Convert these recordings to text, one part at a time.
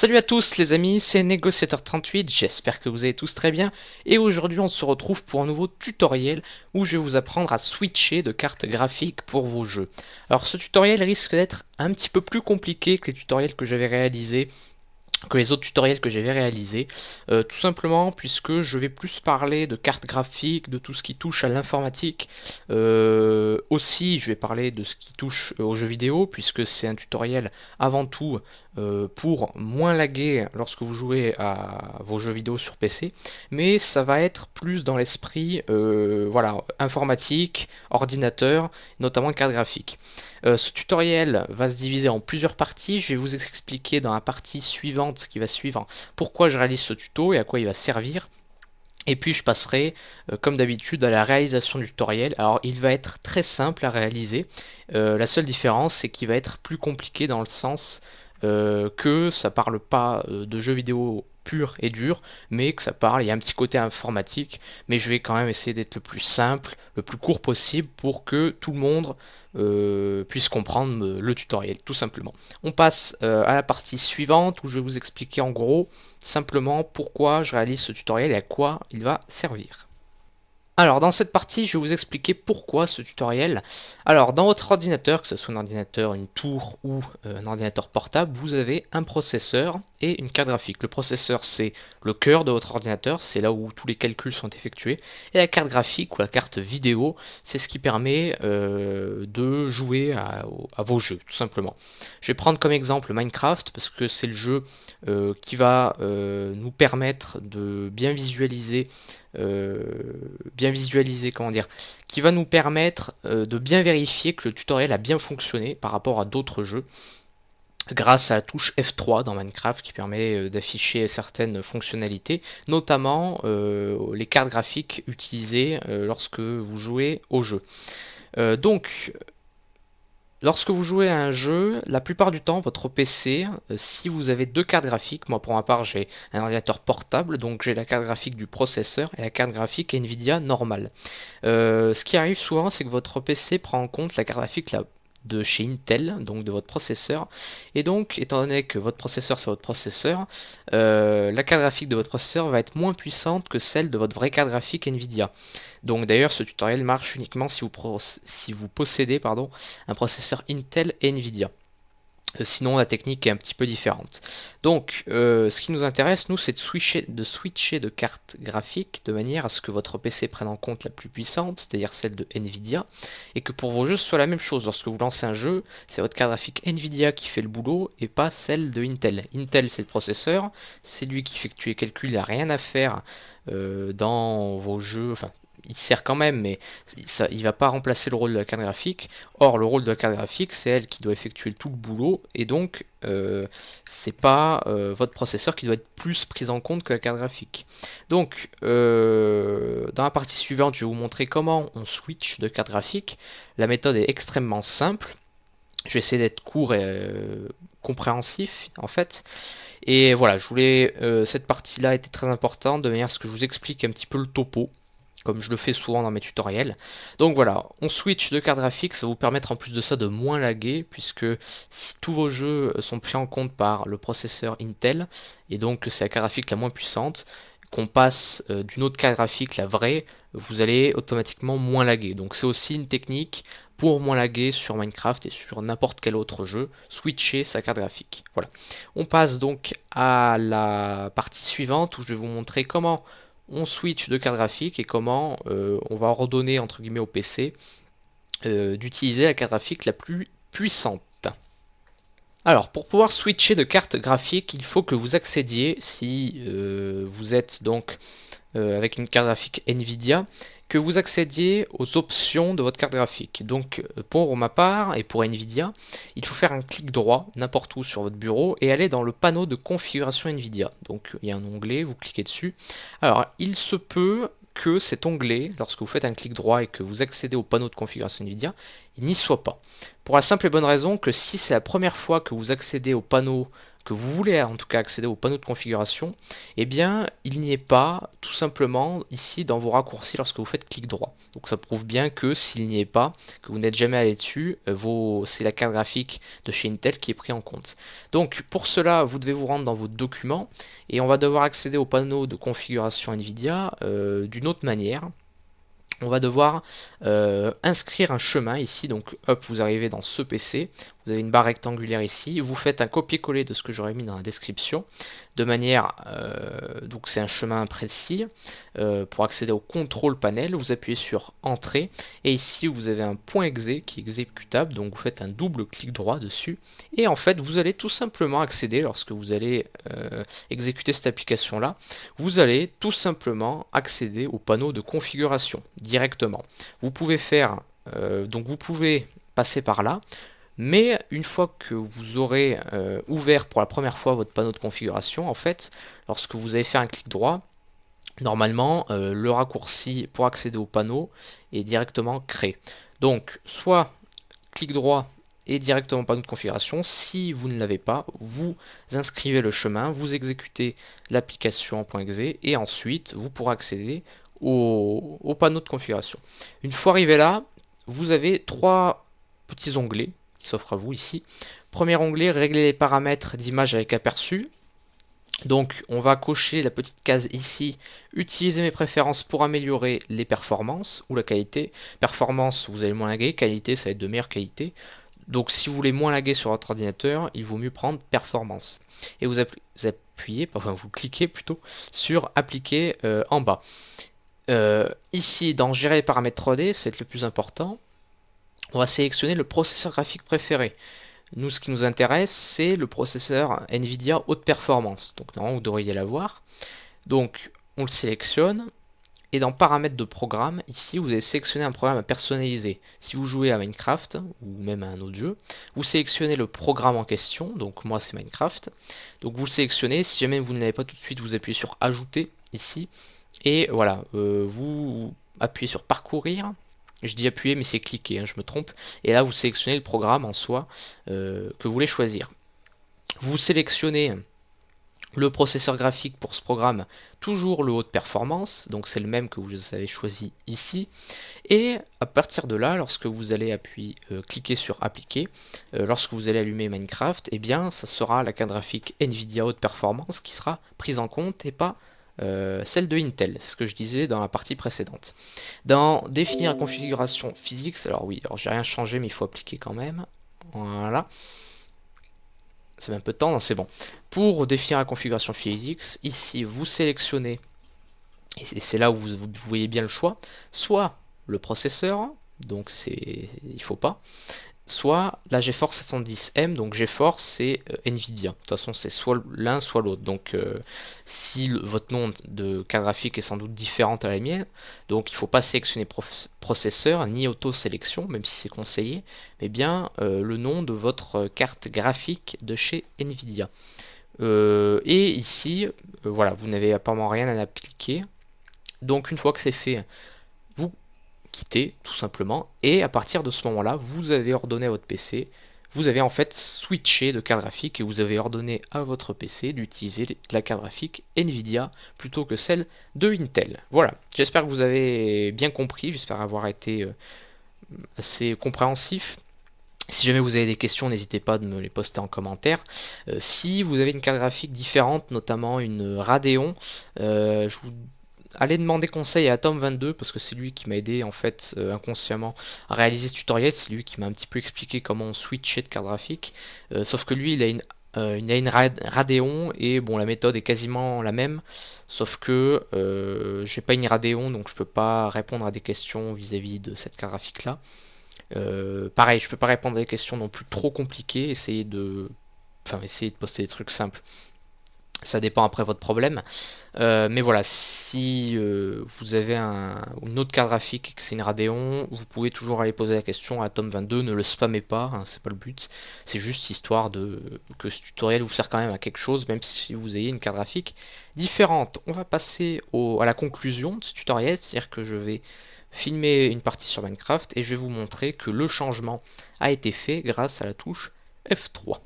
Salut à tous les amis, c'est Négociateur38, j'espère que vous allez tous très bien, et aujourd'hui on se retrouve pour un nouveau tutoriel où je vais vous apprendre à switcher de cartes graphiques pour vos jeux. Alors ce tutoriel risque d'être un petit peu plus compliqué que les tutoriels que j'avais réalisés, que les autres tutoriels que j'avais réalisés, tout simplement puisque je vais plus parler de cartes graphiques, de tout ce qui touche à l'informatique. Aussi je vais parler de ce qui touche aux jeux vidéo puisque c'est un tutoriel avant tout pour moins laguer lorsque vous jouez à vos jeux vidéo sur PC, mais ça va être plus dans l'esprit voilà, informatique, ordinateur, notamment carte graphique. Ce tutoriel va se diviser en plusieurs parties. Je vais vous expliquer dans la partie suivante qui va suivre pourquoi je réalise ce tuto et à quoi il va servir. Et puis je passerai, comme d'habitude, à la réalisation du tutoriel. Alors il va être très simple à réaliser. La seule différence, c'est qu'il va être plus compliqué dans le sens que ça parle pas de jeux vidéo pur et dur, mais que ça parle, il y a un petit côté informatique, mais je vais quand même essayer d'être le plus simple, le plus court possible pour que tout le monde puisse comprendre le tutoriel, tout simplement. On passe à la partie suivante où je vais vous expliquer en gros simplement pourquoi je réalise ce tutoriel et à quoi il va servir. Alors dans cette partie, je vais vous expliquer pourquoi ce tutoriel. Alors dans votre ordinateur, que ce soit un ordinateur, une tour ou un ordinateur portable, vous avez un processeur et une carte graphique. Le processeur, c'est le cœur de votre ordinateur, c'est là où tous les calculs sont effectués. Et la carte graphique ou la carte vidéo, c'est ce qui permet de jouer à vos jeux, tout simplement. Je vais prendre comme exemple Minecraft, parce que c'est le jeu qui va nous permettre de bien visualiser, comment dire, qui va nous permettre de bien vérifier que le tutoriel a bien fonctionné par rapport à d'autres jeux, grâce à la touche F3 dans Minecraft qui permet d'afficher certaines fonctionnalités, notamment les cartes graphiques utilisées lorsque vous jouez au jeu. Donc, lorsque vous jouez à un jeu, la plupart du temps, votre PC, si vous avez deux cartes graphiques, moi pour ma part j'ai un ordinateur portable, donc j'ai la carte graphique du processeur et la carte graphique Nvidia normale. Ce qui arrive souvent, c'est que votre PC prend en compte la carte graphique de chez Intel, donc de votre processeur, et donc étant donné que votre processeur c'est votre processeur, la carte graphique de votre processeur va être moins puissante que celle de votre vraie carte graphique Nvidia. Donc d'ailleurs ce tutoriel marche uniquement si vous possédez un processeur Intel et Nvidia. Sinon la technique est un petit peu différente. Donc ce qui nous intéresse nous c'est de switcher de carte graphique de manière à ce que votre PC prenne en compte la plus puissante, c'est-à-dire celle de Nvidia, et que pour vos jeux ce soit la même chose. Lorsque vous lancez un jeu, c'est votre carte graphique Nvidia qui fait le boulot et pas celle de Intel. Intel c'est le processeur, c'est lui qui effectue les calculs, il n'a rien à faire dans vos jeux, enfin il sert quand même, mais il va pas remplacer le rôle de la carte graphique. Or, le rôle de la carte graphique, c'est elle qui doit effectuer tout le boulot, et donc c'est pas votre processeur qui doit être plus pris en compte que la carte graphique. Donc, dans la partie suivante, je vais vous montrer comment on switch de carte graphique. La méthode est extrêmement simple. Je vais essayer d'être court et compréhensif, en fait. Et voilà, cette partie-là était très importante, de manière à ce que je vous explique un petit peu le topo, comme je le fais souvent dans mes tutoriels. Donc voilà, on switch de carte graphique, ça va vous permettre en plus de ça de moins laguer, puisque si tous vos jeux sont pris en compte par le processeur Intel, et donc c'est la carte graphique la moins puissante, qu'on passe d'une autre carte graphique, la vraie, vous allez automatiquement moins laguer. Donc c'est aussi une technique pour moins laguer sur Minecraft et sur n'importe quel autre jeu, switcher sa carte graphique. Voilà. On passe donc à la partie suivante où je vais vous montrer comment on switch de carte graphique et comment on va ordonner entre guillemets au PC d'utiliser la carte graphique la plus puissante. Alors pour pouvoir switcher de carte graphique, il faut que vous accédiez, si vous êtes donc avec une carte graphique Nvidia, que vous accédiez aux options de votre carte graphique. Donc pour ma part et pour Nvidia, il faut faire un clic droit n'importe où sur votre bureau et aller dans le panneau de configuration Nvidia. Donc il y a un onglet, vous cliquez dessus. Alors il se peut que cet onglet, lorsque vous faites un clic droit et que vous accédez au panneau de configuration Nvidia, il n'y soit pas. Pour la simple et bonne raison que si c'est la première fois que vous accédez au panneau que vous voulez en tout cas accéder au panneau de configuration, eh bien il n'y est pas tout simplement ici dans vos raccourcis lorsque vous faites clic droit. Donc ça prouve bien que s'il n'y est pas, que vous n'êtes jamais allé dessus, c'est la carte graphique de chez Intel qui est pris en compte. Donc pour cela, vous devez vous rendre dans vos documents et on va devoir accéder au panneau de configuration Nvidia d'une autre manière. On va devoir inscrire un chemin ici, donc hop, vous arrivez dans ce PC, vous avez une barre rectangulaire ici, vous faites un copier-coller de ce que j'aurais mis dans la description, de manière, donc c'est un chemin précis, pour accéder au contrôle panel, vous appuyez sur entrée, et ici vous avez un point .exe qui est exécutable, donc vous faites un double clic droit dessus, et en fait vous allez tout simplement accéder, lorsque vous allez exécuter cette application là, vous allez tout simplement accéder au panneau de configuration directement. Vous pouvez faire, donc vous pouvez passer par là, mais une fois que vous aurez ouvert pour la première fois votre panneau de configuration, en fait, lorsque vous avez fait un clic droit, normalement le raccourci pour accéder au panneau est directement créé. Donc soit clic droit et directement panneau de configuration. Si vous ne l'avez pas, vous inscrivez le chemin, vous exécutez l'application en .exe et ensuite vous pourrez accéder au panneau de configuration. Une fois arrivé là, vous avez trois petits onglets qui s'offrent à vous ici. Premier onglet, régler les paramètres d'image avec aperçu. Donc on va cocher la petite case ici, utiliser mes préférences pour améliorer les performances ou la qualité. Performance, vous allez moins laguer, qualité, ça va être de meilleure qualité. Donc si vous voulez moins laguer sur votre ordinateur, il vaut mieux prendre performance. Et vous appuyez, enfin vous cliquez plutôt sur appliquer en bas. Ici dans gérer les paramètres 3D, ça va être le plus important. On va sélectionner le processeur graphique préféré. Nous, ce qui nous intéresse, c'est le processeur Nvidia haute performance. Donc normalement, vous devriez l'avoir. Donc on le sélectionne. Et dans paramètres de programme, ici, vous allez sélectionner un programme à personnaliser. Si vous jouez à Minecraft, ou même à un autre jeu, vous sélectionnez le programme en question. Donc moi, c'est Minecraft. Donc vous le sélectionnez. Si jamais vous ne l'avez pas tout de suite, vous appuyez sur Ajouter, ici. Et voilà, vous appuyez sur Parcourir. Je dis appuyer, mais c'est cliquer, hein, je me trompe. Et là, vous sélectionnez le programme en soi que vous voulez choisir. Vous sélectionnez le processeur graphique pour ce programme, toujours le haute performance, donc c'est le même que vous avez choisi ici. Et à partir de là, lorsque vous allez cliquer sur appliquer, lorsque vous allez allumer Minecraft, eh bien ça sera la carte graphique Nvidia haute performance qui sera prise en compte et pas celle de Intel, c'est ce que je disais dans la partie précédente. Dans définir la configuration physique, alors oui, alors j'ai rien changé mais il faut appliquer quand même. Voilà. Ça met un peu de temps, non, c'est bon. Pour définir la configuration physique, ici vous sélectionnez, et c'est là où vous voyez bien le choix, soit le processeur, donc il faut pas, soit la GeForce 710M, donc GeForce c'est Nvidia. De toute façon c'est soit l'un soit l'autre. Donc si votre nom de carte graphique est sans doute différent à la mienne, donc il ne faut pas sélectionner processeur ni auto-sélection, même si c'est conseillé, mais bien le nom de votre carte graphique de chez Nvidia. Et ici, voilà, vous n'avez apparemment rien à appliquer. Donc une fois que c'est fait, vous quitter tout simplement, et à partir de ce moment là vous avez ordonné à votre PC, vous avez en fait switché de carte graphique et vous avez ordonné à votre PC d'utiliser la carte graphique Nvidia plutôt que celle de Intel. Voilà, j'espère que vous avez bien compris, j'espère avoir été assez compréhensif. Si jamais vous avez des questions, n'hésitez pas à me les poster en commentaire. Si vous avez une carte graphique différente, notamment une Radeon, je vous allez demander conseil à Tom22 parce que c'est lui qui m'a aidé en fait inconsciemment à réaliser ce tutoriel. C'est lui qui m'a un petit peu expliqué comment on switchait de carte graphique. Sauf que lui il a une Radeon et bon la méthode est quasiment la même. Sauf que j'ai pas une Radeon donc je peux pas répondre à des questions vis-à-vis de cette carte graphique là. Pareil, je peux pas répondre à des questions non plus trop compliquées. Essayer de poster des trucs simples. Ça dépend après votre problème. Mais voilà, si vous avez une autre carte graphique et que c'est une Radeon, vous pouvez toujours aller poser la question à Tom22, ne le spammez pas, hein, c'est pas le but. C'est juste histoire que ce tutoriel vous sert quand même à quelque chose, même si vous ayez une carte graphique différente. On va passer à la conclusion de ce tutoriel, c'est-à-dire que je vais filmer une partie sur Minecraft et je vais vous montrer que le changement a été fait grâce à la touche F3.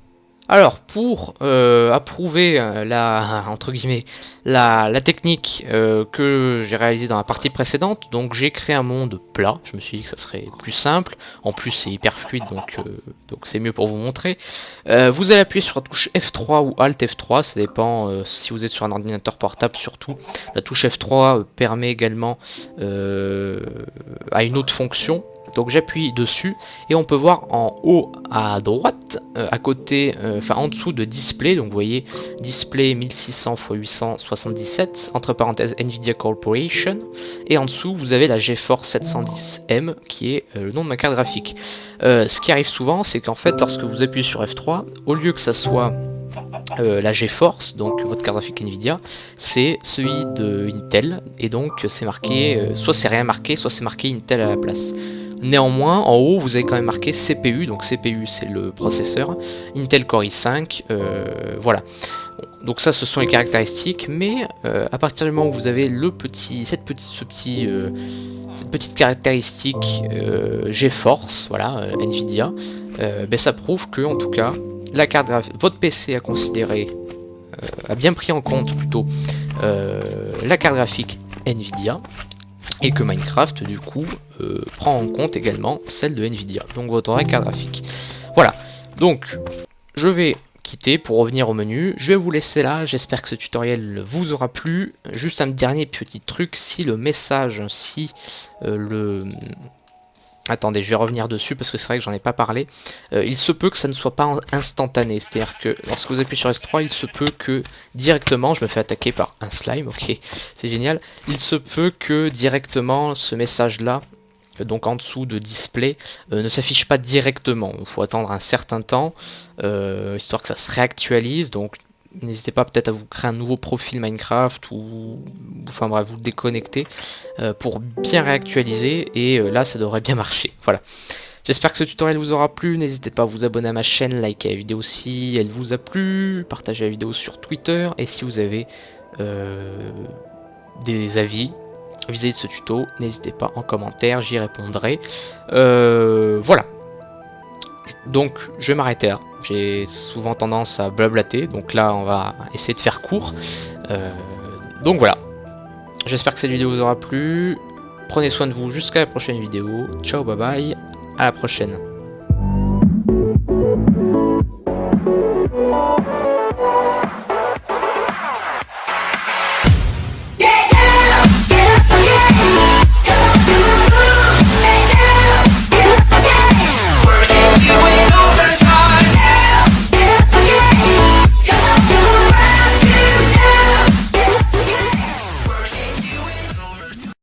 Alors, pour approuver entre guillemets, la technique que j'ai réalisée dans la partie précédente, donc j'ai créé un monde plat. Je me suis dit que ça serait plus simple. En plus, c'est hyper fluide, donc c'est mieux pour vous montrer. Vous allez appuyer sur la touche F3 ou Alt F3, ça dépend si vous êtes sur un ordinateur portable surtout. La touche F3 permet également à une autre fonction. Donc j'appuie dessus et on peut voir en haut à droite, à côté, enfin en dessous de display, donc vous voyez display 1600 x 877, entre parenthèses Nvidia Corporation, et en dessous vous avez la GeForce 710M qui est le nom de ma carte graphique. Ce qui arrive souvent, c'est qu'en fait lorsque vous appuyez sur F3, au lieu que ça soit la GeForce, donc votre carte graphique Nvidia, c'est celui de Intel, et donc c'est marqué, soit c'est rien marqué, soit c'est marqué Intel à la place. Néanmoins, en haut, vous avez quand même marqué CPU, donc CPU c'est le processeur, Intel Core i5, voilà. Donc ça, ce sont les caractéristiques, mais à partir du moment où vous avez cette petite caractéristique GeForce, voilà, Nvidia, ben ça prouve que, en tout cas, votre PC a bien pris en compte plutôt la carte graphique Nvidia, et que Minecraft du coup prend en compte également celle de Nvidia, donc votre vraie carte graphique. Voilà, donc je vais quitter pour revenir au menu, je vais vous laisser là, j'espère que ce tutoriel vous aura plu. Juste un dernier petit truc, si le message, Attendez, je vais revenir dessus parce que c'est vrai que j'en ai pas parlé. Il se peut que ça ne soit pas instantané, c'est-à-dire que lorsque vous appuyez sur S3, il se peut que directement, je me fais attaquer par un slime, ok, c'est génial. Il se peut que directement ce message-là, donc en dessous de display, ne s'affiche pas directement. Il faut attendre un certain temps, histoire que ça se réactualise, donc n'hésitez pas peut-être à vous créer un nouveau profil Minecraft ou enfin bref, vous déconnecter pour bien réactualiser et là ça devrait bien marcher. Voilà. J'espère que ce tutoriel vous aura plu, n'hésitez pas à vous abonner à ma chaîne, liker la vidéo si elle vous a plu, partagez la vidéo sur Twitter et si vous avez des avis vis-à-vis de ce tuto, n'hésitez pas en commentaire, j'y répondrai. Voilà. Donc je vais m'arrêter là, j'ai souvent tendance à blablater, donc là on va essayer de faire court. Donc voilà, j'espère que cette vidéo vous aura plu, prenez soin de vous jusqu'à la prochaine vidéo, ciao bye bye, à la prochaine.